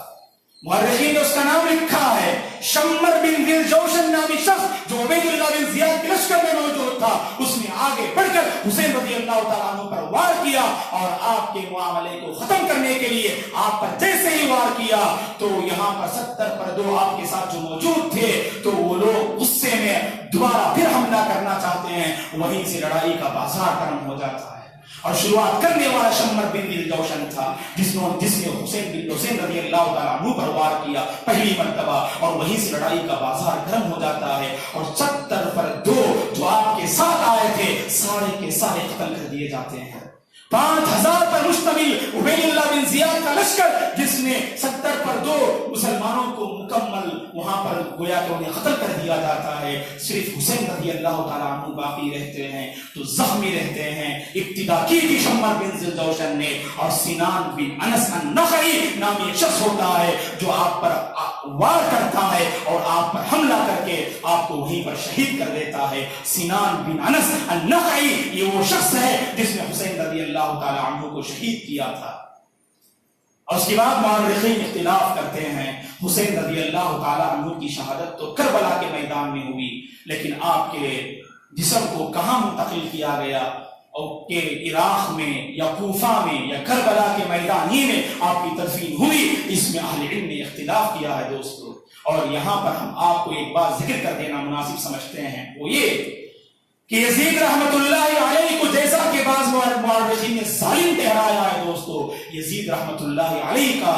مورخین نے اس کا نام لکھا ہے، شمر بن ذی الجوشن نامی شخص جو عبید اللہ بن زیاد کے لشکر میں موجود تھا، اس نے آگے بڑھ کر حسین رضی اللہ تعالیٰ عنہ پر وار کیا اور آپ کے معاملے کو ختم کرنے کے لیے آپ پر جیسے ہی وار کیا تو یہاں پر 70 پردوں آپ کے ساتھ جو موجود تھے تو وہ لوگ غصے میں دوبارہ پھر حملہ کرنا چاہتے ہیں، وہیں سے لڑائی کا بازار گرم ہو جاتا ہے۔ اور شروعات کرنے والا شمر بن ذی الجوشن تھا جس نے حسین رضی اللہ تعالیٰ عنہ پر وار کیا پہلی مرتبہ، اور وہیں سے لڑائی کا بازار گرم ہو جاتا ہے اور 70 پردوں جو آپ کے ساتھ آئے تھے سارے کے سارے قتل کر دیے جاتے ہیں۔ 5000 پر مشتمل عبید اللہ بن زیاد کا لشکر جس نے 70 پردوں مسلمانوں کو مکمل وہاں پر گویا کہ انہیں قتل کر دیا جاتا ہے، صرف حسین رضی اللہ تعالیٰ عنہ باقی رہتے ہیں تو زخمی رہتے ہیں۔ ابتدا کی تھی شمر بن ذی الجوشن نے، اور سنان بن انس النخعی نامی ایک شخص ہوتا ہے جو آپ پر وار کرتا ہے اور آپ پر حملہ کر کے آپ کو وہیں پر شہید کر دیتا ہے۔ سنان بن انس النخعی یہ وہ شخص ہے جس نے حسین رضی اللہ تعالیٰ عنہ کو شہید کیا تھا۔ اور اس کے بعد مورخین اختلاف کرتے ہیں، حسین رضی اللہ تعالیٰ عنہ کی شہادت تو کربلا کے میدان میں ہوئی، لیکن آپ کے جسم کو کہاں منتقل کیا گیا، اور کہ عراق میں یا کوفہ میں یا کربلا کے میدان ہی میں آپ کی تدفین ہوئی، اس میں اہل علم نے اختلاف کیا ہے دوستو۔ اور یہاں پر ہم آپ کو ایک بات ذکر کر دینا مناسب سمجھتے ہیں، وہ یہ کہ یزید رحمت اللہ علیہ کو جیسا کہ بعض مورخین نے ظالم ٹھہرایا ہے دوستو، یزید رحمت اللہ علیہ کا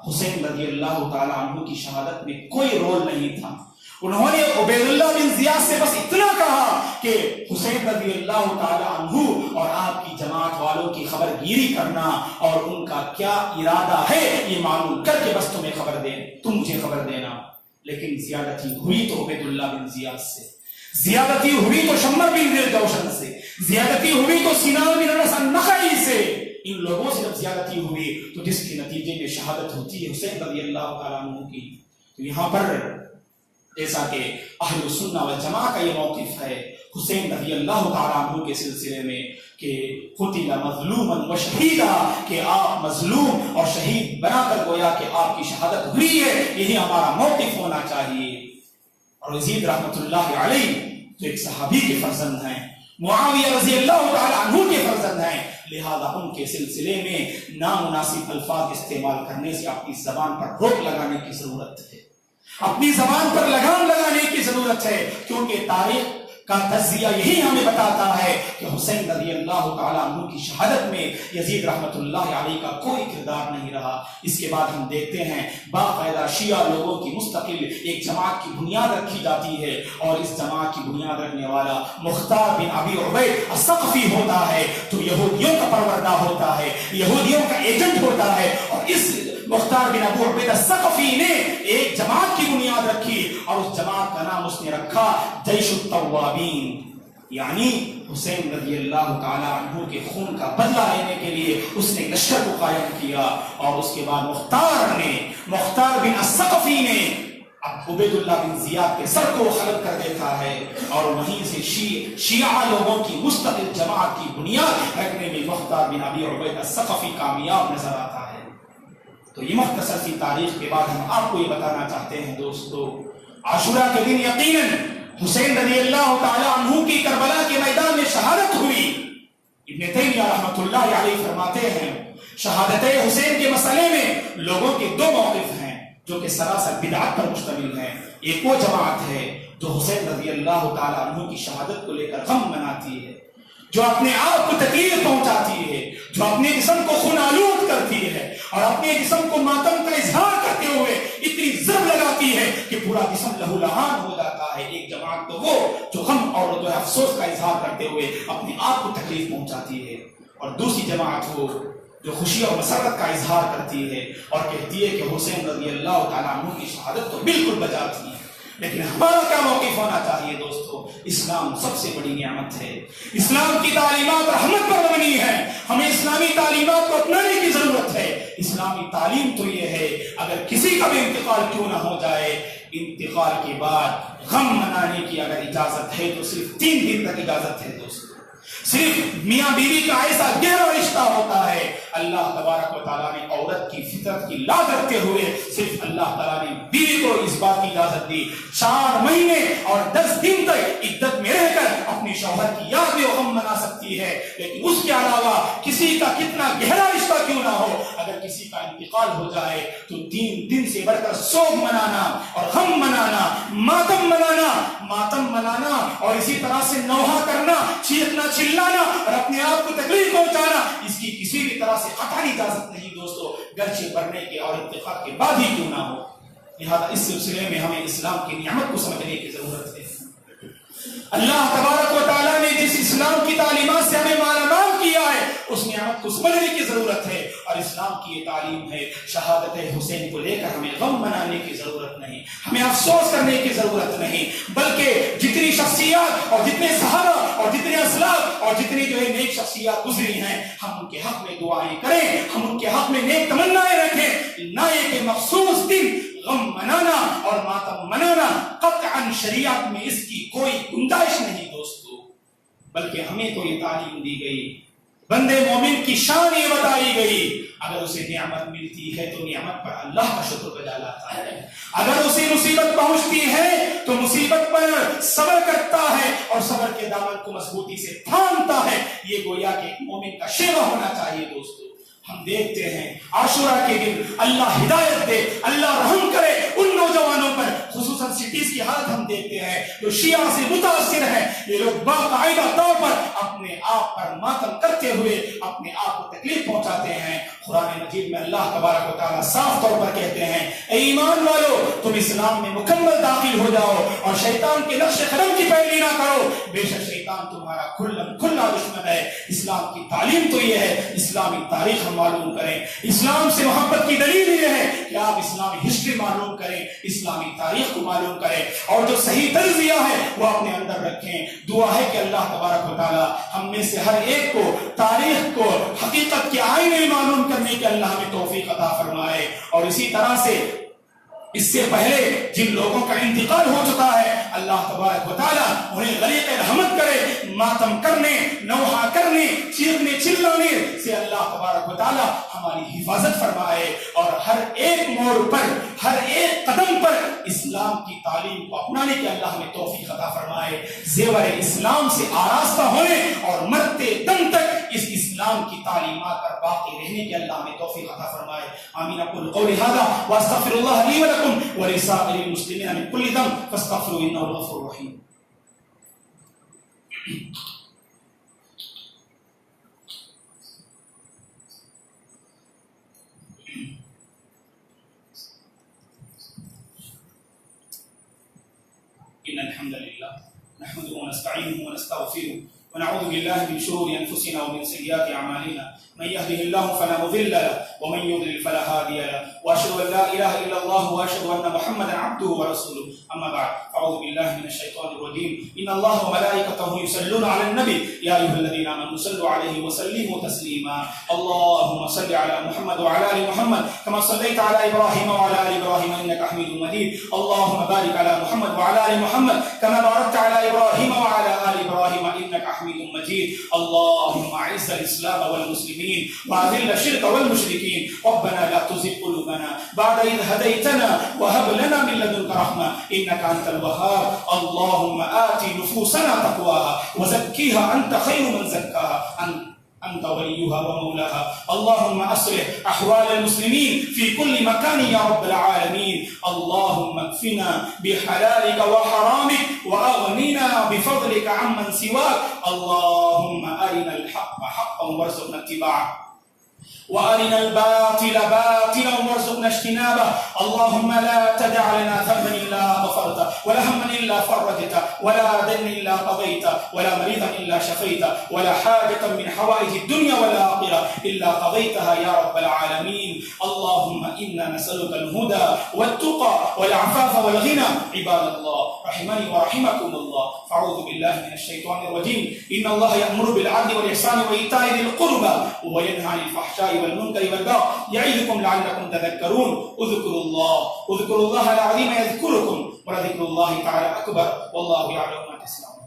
حسین رضی اللہ تعالیٰ عنہ کی شہادت میں کوئی رول نہیں تھا۔ انہوں نے عبید اللہ بن زیاد سے بس اتنا کہا کہ حسین رضی اللہ تعالیٰ عنہ اور آپ کی جماعت والوں کی خبر گیری کرنا اور ان کا کیا ارادہ ہے یہ معلوم کر کے بس تمہیں خبر دیں، تم مجھے خبر دینا۔ لیکن زیادتی ہوئی تو عبید اللہ بن زیاد سے، زیادتی ہوئی تو شمر بن ذی الجوشن سے، زیادتی ہوئی تو سنان بن انس النخعی سے۔ ان لوگوں سے جب زیادتی ہوئی تو جس کے نتیجے میں شہادت ہوتی ہے حسین رضی اللہ تعالیٰ عنہ کی، تو یہاں پر جیسا کہ اہل سنہ والجماعہ کا یہ موقف ہے حسین رضی اللہ تعالیٰ عنہ کے سلسلے میں کہ قتل مظلوما و شہیدا، کہ آپ مظلوم اور شہید بنا کر گویا کہ آپ کی شہادت ہوئی ہے، یہی ہمارا موقف ہونا چاہیے۔ اور یزید رحمت اللہ علیہ جو ایک صحابی کے فرزند ہیں، معاویہ رضی اللہ تعالیٰ عنہ کے فرزند ہیں، لہذا ان کے سلسلے میں نامناسب الفاظ استعمال کرنے سے اپنی زبان پر روک لگانے کی ضرورت ہے، اپنی زبان پر لگام لگانے کی ضرورت ہے، کیونکہ تاریخ کا تجزیہ یہی ہمیں بتاتا ہے کہ حسین رضی اللہ تعالیٰ عنہ کی شہادت میں یزید رحمت اللہ علیہ کا کوئی کردار نہیں رہا۔ اس کے بعد ہم دیکھتے ہیں باقاعدہ شیعہ لوگوں کی مستقل ایک جماعت کی بنیاد رکھی جاتی ہے، اور اس جماعت کی بنیاد رکھنے والا مختار بن ابی عبید الثقفی ہوتا ہے، جو یہودیوں کا پروردہ ہوتا ہے، یہودیوں کا ایجنٹ ہوتا ہے، اور اس مختار بن ابو عبید الثقفی نے ایک جماعت کی بنیاد رکھی، اور اس جماعت کا نام اس نے رکھا جیش التوابین، یعنی حسین رضی اللہ تعالیٰ عنہ کے خون کا بدلہ لینے کے لیے اس نے لشکر کو قائم کیا۔ اور اس کے بعد مختار بن الثقفی نے اب عبید اللہ بن زیاد کے سر کو خلق کر دیتا ہے، اور وہیں سے شیعہ لوگوں کی مستقل جماعت کی بنیاد رکھنے میں مختار بن ابی عبید الثقفی کامیاب نظر آتا ہے۔ تو یہ مختصر سی تاریخ کے بعد ہم آپ کو یہ بتانا چاہتے ہیں دوستو، عاشورہ کے دن یقیناً حسین رضی اللہ تعالیٰ عنہ کی کربلا کے میدان میں شہادت ہوئی۔ ابن تیمیہ رحمۃ اللہ علیہ فرماتے ہیں شہادت حسین کے مسئلے میں لوگوں کے دو موقف ہیں جو کہ سراسر بدعت پر مشتمل ہیں۔ ایک وہ جماعت ہے جو حسین رضی اللہ تعالیٰ عنہ کی شہادت کو لے کر غم مناتی ہے، جو اپنے آپ کو تکلیف پہنچاتی ہے، جو اپنے جسم کو خون آلود کرتی ہے اور اپنے جسم کو ماتم کا اظہار کرتے ہوئے اتنی ضرب لگاتی ہے کہ پورا جسم لہو لہان ہو جاتا ہے۔ ایک جماعت تو وہ جو غم اور جو افسوس کا اظہار کرتے ہوئے اپنے آپ کو تکلیف پہنچاتی ہے، اور دوسری جماعت وہ جو خوشی اور مسرت کا اظہار کرتی ہے اور کہتی ہے کہ حسین رضی اللہ تعالیٰ عنہ کی شہادت تو بالکل بجا تھی، لیکن ہمارا کیا موقف ہونا چاہیے دوستو؟ اسلام سب سے بڑی نعمت ہے، اسلام کی تعلیمات رحمت پر مبنی ہے، ہمیں اسلامی تعلیمات کو اپنانے کی ضرورت ہے۔ اسلامی تعلیم تو یہ ہے اگر کسی کا بھی انتقال کیوں نہ ہو جائے، انتقال کے بعد غم منانے کی اگر اجازت ہے تو صرف 3 دن تک اجازت ہے دوستو۔ صرف میاں بیوی کا ایسا گہرا رشتہ ہوتا ہے، اللہ تبارک و تعالیٰ نے عورت کی فطرت کی لا کرتے ہوئے صرف اللہ تعالیٰ نے بیوی کو اس بات کی اجازت دی 4 مہینے اور 10 دن تک عدت میں رہ کر اپنی شوہر کی یاد و غم منا سکتی ہے، لیکن اس کے علاوہ کسی کا کتنا گہرا رشتہ کیوں نہ ہو، اگر کسی کا انتقال ہو جائے تو 3 دن سے بڑھ کر سوگ منانا اور غم منانا، ماتم منانا اور اسی طرح سے نوحہ کرنا، چیخنا چلانا اور اپنے آپ کو تکلیف پہنچانا، اس کی کسی بھی طرح سے قطعی اجازت نہیں دوستو، گرچہ پڑھنے کے اور اتفاق کے بعد ہی کیوں نہ ہو۔ لہذا اس سلسلے میں ہمیں اسلام کی نعمت کو سمجھنے کی ضرورت ہے۔ اللہ تبارک و تعالیٰ نے جس اسلام کی تعلیمات سے ہمیں مالا مال کیا ہے اس نعمت کو سمجھنے کی ضرورت ہے، اور اسلام کی یہ تعلیم ہے شہادت حسین کو لے کر ہمیں غم منانے کی ضرورت نہیں، ہمیں افسوس کرنے کی ضرورت نہیں، بلکہ جتنی شخصیات اور جتنے صحابہ اور جتنے اسلاف اور جتنی جو ہے نیک شخصیات گزری ہیں، ہم ان کے حق میں دعائیں کریں، ہم ان کے حق میں نیک تمنائیں رکھیں، نہ ایک مخصوص دن غم منانا اور ماتم منانا قطعاً شریعت میں اس کی کوئی گنجائش نہیں دوستو، بلکہ ہمیں تو یہ تعلیم دی گئی، بندے مومن کی شان یہ بتائی گئی، اگر اسے نعمت ملتی ہے تو نعمت پر اللہ کا شکر بجا لاتا ہے، اگر اسے مصیبت پہنچتی ہے تو مصیبت پر صبر کرتا ہے اور صبر کے دامن کو مضبوطی سے تھامتا ہے، یہ گویا کہ ایک مومن کا شیوا ہونا چاہیے دوستو۔ ہم دیکھتے ہیں عاشورہ کے دن اللہ ہدایت دے، اللہ رحم کرے ان نوجوانوں پر، خصوصاً سٹیز کی حالت ہم دیکھتے ہیں جو شیعہ سے متاثر ہیں، یہ لوگ باقاعدہ طور پر اپنے آپ پر ماتم کرتے ہوئے اپنے آپ کو تکلیف پہنچاتے ہیں۔ قرآن مجید میں اللہ تبارک و تعالیٰ صاف طور پر کہتے ہیں اے ایمان والو تم اسلام میں مکمل داخل ہو جاؤ اور شیطان کے نقش قدم کی پیروی نہ کرو، بے شک شیطان تمہارا کھلا دشمن ہے۔ اسلام کی تعلیم تو یہ ہے، اسلامی تاریخ ہم معلوم کریں، اسلام سے محبت کی دلیل یہ ہے کہ آپ اسلامی ہسٹری معلوم کریں، اسلامی تاریخ کو معلوم کریں اور جو صحیح تجزیہ ہے وہ اپنے اندر رکھیں۔ دعا ہے کہ اللہ تبارک و تعالی ہم میں سے ہر ایک کو تاریخ کو حقیقت کے آئینے میں معلوم کرنے کے اللہ ہمیں توفیق عطا فرمائے، اور اسی طرح سے اس سے پہلے جن لوگوں کا انتقال ہو چکا ہے اللہ تبارک و تعالیٰ انہیں غریق رحمت کرے، ماتم کرنے، نوحہ کرنے، چیخنے چلانے سے اللہ تبارک و تعالیٰ ہماری حفاظت فرمائے، اور ہر ایک موڑ پر، ہر ایک قدم پر اسلام کی تعلیم کو اپنانے کے اللہ ہمیں توفیق عطا فرمائے، زیور اسلام سے آراستہ ہونے اور مرتے دم تک اس اسلام کی تعلیمات پر باقی رہنے کے اللہ ہمیں توفیق عطا فرمائے۔ آمین۔ اقول قولی ھذا واستغفر اللہ لی ولکم ولسائر المسلمین من کل ذنب فاستغفروہ انہ الغفور الرحیم۔ ان الحمد للہ نحمده ونستعینه ونستغفره ونعوذ بالله من شرور انفسنا ومن سیئات اعمالنا، من يهده الله فلا مضل له ومن يضلل فلا هادي له، واشهد ان لا اله الا الله واشهد ان محمدا عبده ورسوله، اما بعد اعوذ بالله من الشيطان الرجيم، ان الله وملائكته يصلون على النبي يا ايها الذين امنوا صلوا عليه وسلموا تسليما، اللهم صل على محمد وعلى ال محمد كما صليت على ابراهيم وعلى ال ابراهيم انك حميد مجيد، اللهم بارك على محمد وعلى ال محمد كما باركت على ابراهيم وعلى ال ابراهيم انك حميد مجيد، اللهم اعز الاسلام والمسلمين وأذل الشرك والمشركين، ربنا لا تزغ قلوبنا بعد إذ هديتنا وهب لنا من لدنك رحمة إنك أنت الوهاب، اللهم آت نفوسنا تقواها وزكيها أنت خير من زكاها أنت وليها ومولاها، اللهم أصلح أحوال المسلمين في كل مكان يا رب العالمين، اللهم اكفنا بحلالك وحرامك وأغننا بفضلك عمن سواك، اللهم أرنا الحق حقا وارزقنا اتباعه وأرنا الباطل باطلا وارزقنا اجتنابه، اللهم لا تدع لنا ذنبا إلا غفرته ولا هما إلا فرجت ولا دين إلا قضيت ولا مريضا إلا شفيت ولا حاجة من حوائج الدنيا والآخرة إلا قضيتها يا رب العالمين. اللهم إنا نسألك الهدى والتقى والعفاف والغنى. عباد الله رحمني ورحمكم الله، فاعوذ بالله من الشيطان الرجيم. إن الله يأمر بالعدل والإحسان وإيتاء ذي القربى وينهى عن الفحشاء والمنكر والبغي يعظكم لعلكم تذكرون. اذكروا الله العظيم يذكركم ولذكر الله تعالى أكبر والله يعلم ما تصنعون.